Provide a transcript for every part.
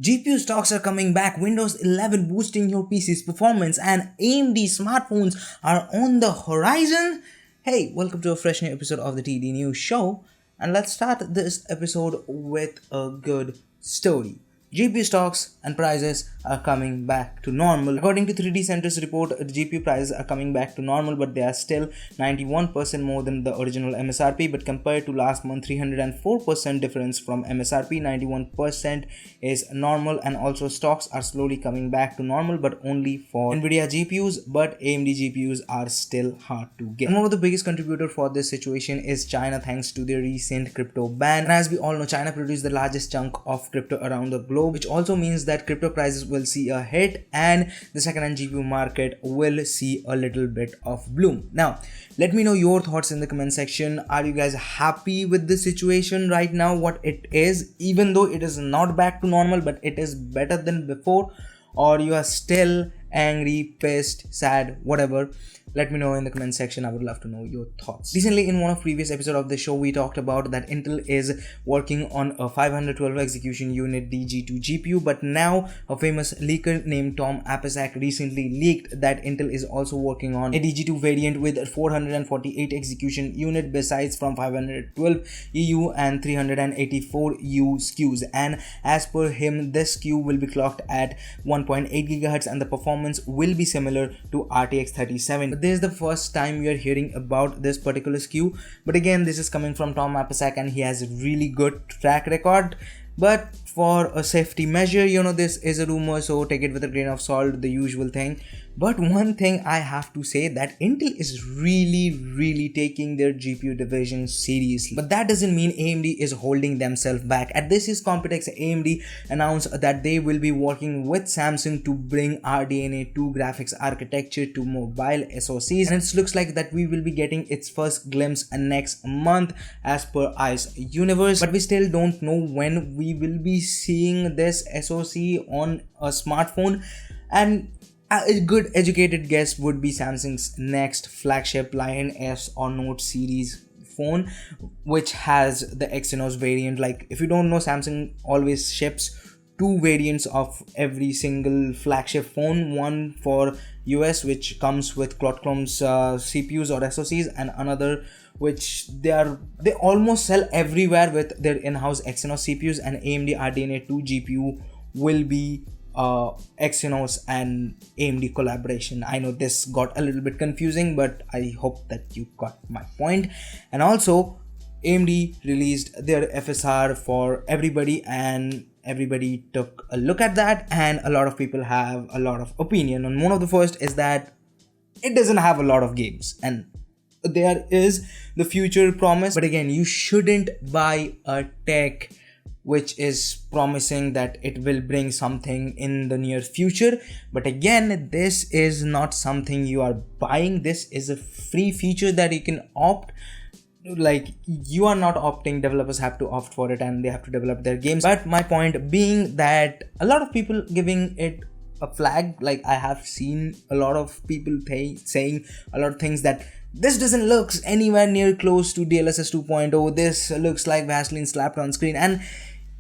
GPU stocks are coming back, Windows 11 boosting your PC's performance, and AMD smartphones are on the horizon. Hey, welcome to a fresh new episode of the TD News Show, and let's start this episode with a good story. GPU stocks and prices are coming back to normal. According to 3D Center's report, the GPU prices are coming back to normal, but they are still 91% more than the original MSRP. But compared to last month, 304% difference from MSRP, 91% is normal, and also stocks are slowly coming back to normal, but only for NVIDIA GPUs. But AMD GPUs are still hard to get. And one of the biggest contributor for this situation is China, thanks to their recent crypto ban. And as we all know, China produces the largest chunk of crypto around the globe, which also means that crypto prices will see a hit and the second-hand GPU market will see a little bit of bloom. Now, let me know your thoughts in the comment section. Are you guys happy with the situation right now, what it is, even though it is not back to normal, but it is better than before, or you are still angry, pissed, sad, whatever? Let me know in the comment section. I would love to know your thoughts. Recently, in one of previous episodes of the show, we talked about that Intel is working on a 512 execution unit DG2 GPU, but now a famous leaker named Tom Apisak recently leaked that Intel is also working on a DG2 variant with 448 execution unit besides from 512 EU and 384 U SKUs. And as per him, this SKU will be clocked at 1.8 GHz and the performance will be similar to RTX 37. This is the first time we are hearing about this particular SKU, but again, this is coming from Tom Apisak and he has a really good track record. But for a safety measure, this is a rumor, so take it with a grain of salt, the usual thing. But one thing I have to say, that Intel is really taking their GPU division seriously. But that doesn't mean AMD is holding themselves back. At this is Computex, AMD announced that they will be working with Samsung to bring RDNA 2 graphics architecture to mobile SoCs, and it looks like that we will be getting its first glimpse next month as per ICE Universe. But we still don't know when we will be seeing this SoC on a smartphone, and a good educated guess would be Samsung's next flagship Lion S or Note series phone, which has the Exynos variant. Like, if you don't know, Samsung always ships two variants of every single flagship phone, one for US, which comes with Qualcomm's CPUs or SoCs, and another which they almost sell everywhere with their in-house Exynos CPUs, and AMD RDNA 2 GPU will be Exynos and AMD collaboration. I know this got a little bit confusing, but I hope that you got my point. And also, AMD released their FSR for everybody, and everybody took a look at that, and a lot of people have a lot of opinion. And one of the first is that it doesn't have a lot of games, and there is the future promise. But again, you shouldn't buy a tech which is promising that it will bring something in the near future. But again, this is not something you are buying. This is a free feature that you can opt. Like, you are not opting, developers have to opt for it and they have to develop their games. But my point being that a lot of people giving it a flag. Like, I have seen a lot of people saying a lot of things that this doesn't look anywhere near close to DLSS 2.0. This looks like Vaseline slapped on screen. And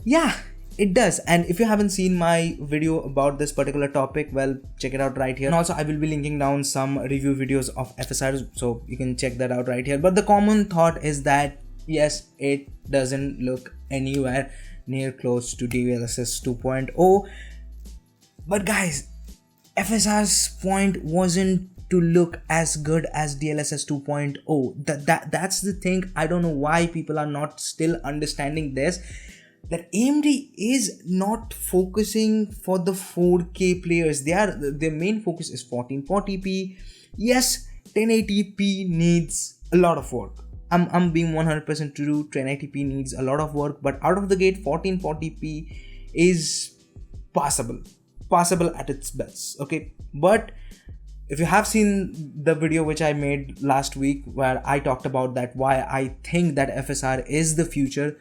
yeah, it does. And if you haven't seen my video about this particular topic, well, check it out right here. And also, I will be linking down some review videos of FSRs, so you can check that out right here. But the common thought is that yes, it doesn't look anywhere near close to DLSS 2.0. But guys, FSR's point wasn't to look as good as DLSS 2.0. That's the thing. I don't know why people are not still understanding this, that AMD is not focusing for the 4K players. Their main focus is 1440p. Yes, 1080p needs a lot of work. I'm being 100% true. 1080p needs a lot of work, but out of the gate, 1440p is passable at its best. Okay, but if you have seen the video which I made last week where I talked about that, why I think that FSR is the future,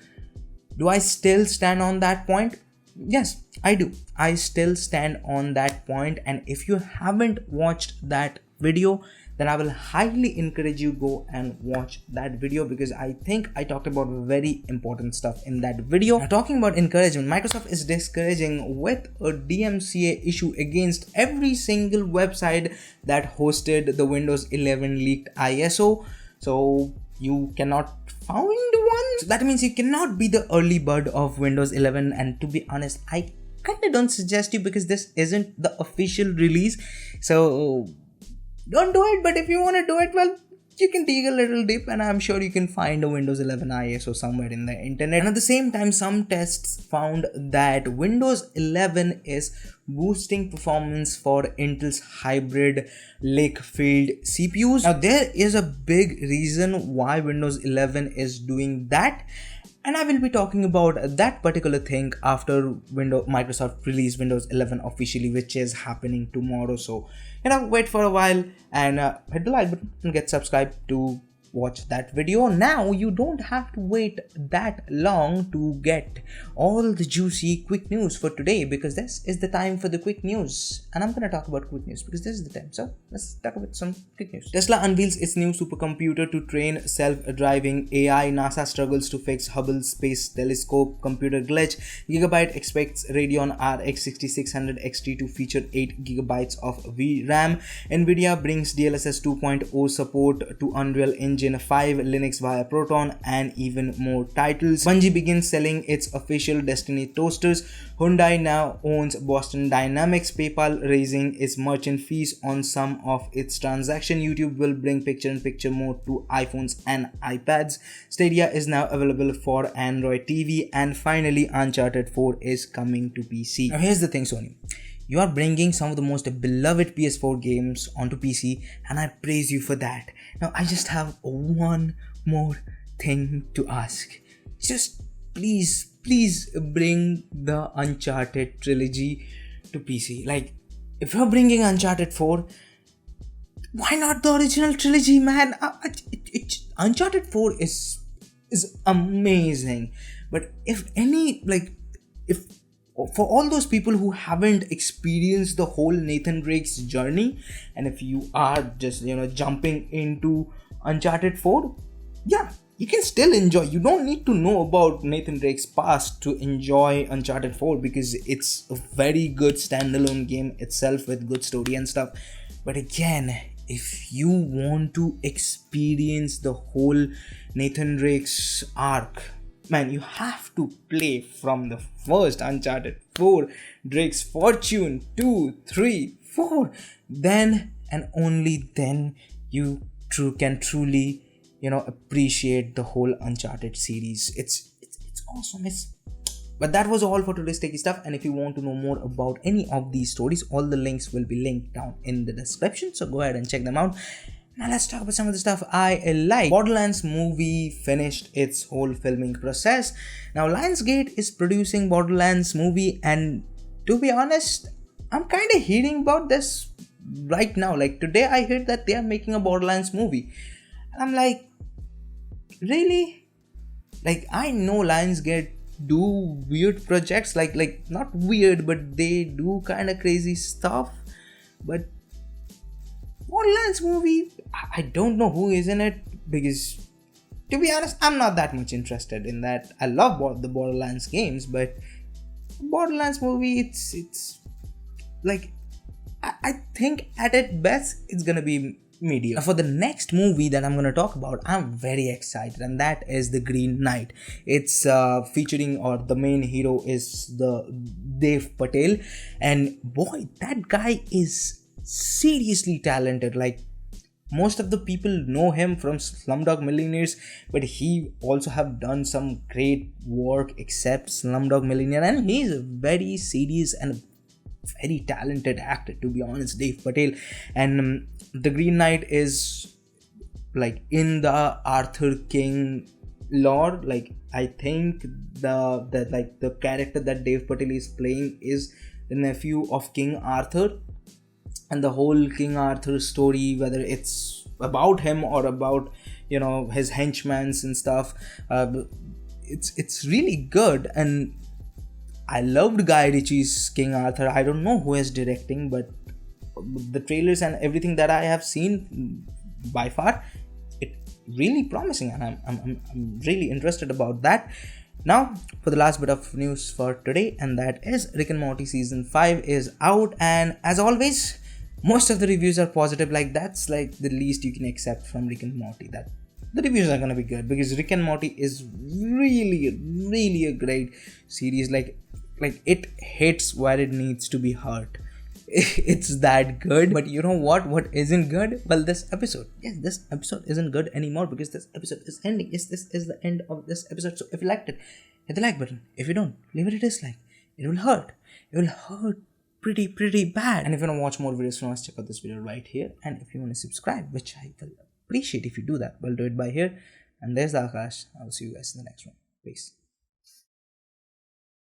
do I still stand on that point? Yes, I do. I still stand on that point. And if you haven't watched that video, then I will highly encourage you go and watch that video, because I think I talked about very important stuff in that video. Now, talking about encouragement, Microsoft is discouraging with a DMCA issue against every single website that hosted the Windows 11 leaked ISO. So you cannot find one. So that means you cannot be the early bird of Windows 11, and to be honest, I kind of don't suggest you, because this isn't the official release, so don't do it. But if you want to do it, well, you can dig a little deep, and I'm sure you can find a Windows 11 ISO somewhere in the internet. And at the same time, some tests found that Windows 11 is boosting performance for Intel's hybrid lake-filled CPUs. Now, there is a big reason why Windows 11 is doing that, and I will be talking about that particular thing after Microsoft release Windows 11 officially, which is happening tomorrow. So, wait for a while and hit the like button and get subscribed to watch that video. Now you don't have to wait that long to get all the juicy quick news for today, because this is the time for the quick news, and I'm gonna talk about quick news because this is the time. So let's talk about some quick news. Tesla unveils its new supercomputer to train self-driving AI. NASA struggles to fix Hubble Space Telescope computer glitch. Gigabyte expects Radeon RX 6600 XT to feature 8 GB of VRAM. NVIDIA brings DLSS 2.0 support to Unreal Engine 5, Linux via Proton, and even more titles. Bungie begins selling its official Destiny toasters. Hyundai now owns Boston Dynamics. PayPal raising its merchant fees on some of its transactions. YouTube will bring picture-in-picture mode to iPhones and iPads. Stadia is now available for Android TV. And finally, Uncharted 4 is coming to PC. Now here's the thing, Sony. You are bringing some of the most beloved PS4 games onto PC, and I praise you for that. Now, I just have one more thing to ask. Just please bring the Uncharted trilogy to PC. Like, if you're bringing Uncharted 4, why not the original trilogy, man? Uncharted 4 is amazing. But for all those people who haven't experienced the whole Nathan Drake's journey, and if you are just jumping into Uncharted 4, yeah, you can still enjoy. You don't need to know about Nathan Drake's past to enjoy Uncharted 4, because it's a very good standalone game itself with good story and stuff. But again, if you want to experience the whole Nathan Drake's arc, man, you have to play from the first Uncharted 4, Drake's Fortune 2, 3, 4. Then and only then you can truly, appreciate the whole Uncharted series. It's awesome. But that was all for today's techie stuff. And if you want to know more about any of these stories, all the links will be linked down in the description. So go ahead and check them out. Now let's talk about some of the stuff I like. Borderlands Movie finished its whole filming process. Now Lionsgate is producing Borderlands Movie, and to be honest, I'm kind of hearing about this right now. Like today I heard that they are making a Borderlands Movie. And I'm like, really? Like, I know Lionsgate do weird projects, like not weird, but they do kind of crazy stuff. But Borderlands Movie, I don't know who is in it, because to be honest, I'm not that much interested in that. I love the Borderlands games, but Borderlands Movie, it's like, I think at its best it's gonna be medium. Now for the next movie that I'm gonna talk about, I'm very excited, and that is The Green Knight. It's featuring, or the main hero is the Dev Patel, and boy, that guy is seriously talented. Like, most of the people know him from Slumdog Millionaires, but he also have done some great work except Slumdog Millionaire, and he's a very serious and very talented actor, to be honest, Dev Patel. And The Green Knight is like in the Arthur King lore. Like, I think the character that Dev Patel is playing is the nephew of King Arthur, and the whole King Arthur story, whether it's about him or about his henchmen and stuff, it's really good. And I loved Guy Ritchie's King Arthur. I don't know who is directing, but the trailers and everything that I have seen by far, it really promising, and I'm really interested about that. Now for the last bit of news for today, and that is Rick and Morty season 5 is out, and as always most of the reviews are positive. Like, that's like the least you can accept from Rick and Morty, that the reviews are gonna be good, because Rick and Morty is really a great series. Like it hits where it needs to be hurt. It's that good. But you know what isn't good? Well, this episode isn't good anymore, because this episode is ending. This is the end of this episode. So if you liked it, hit the like button. If you don't, leave it a dislike. It will hurt pretty bad. And if you want to watch more videos from us, check out this video right here. And if you want to subscribe, which I will appreciate if you do that, well, do it by here. And there's the Akash. I will see you guys in the next one. Peace.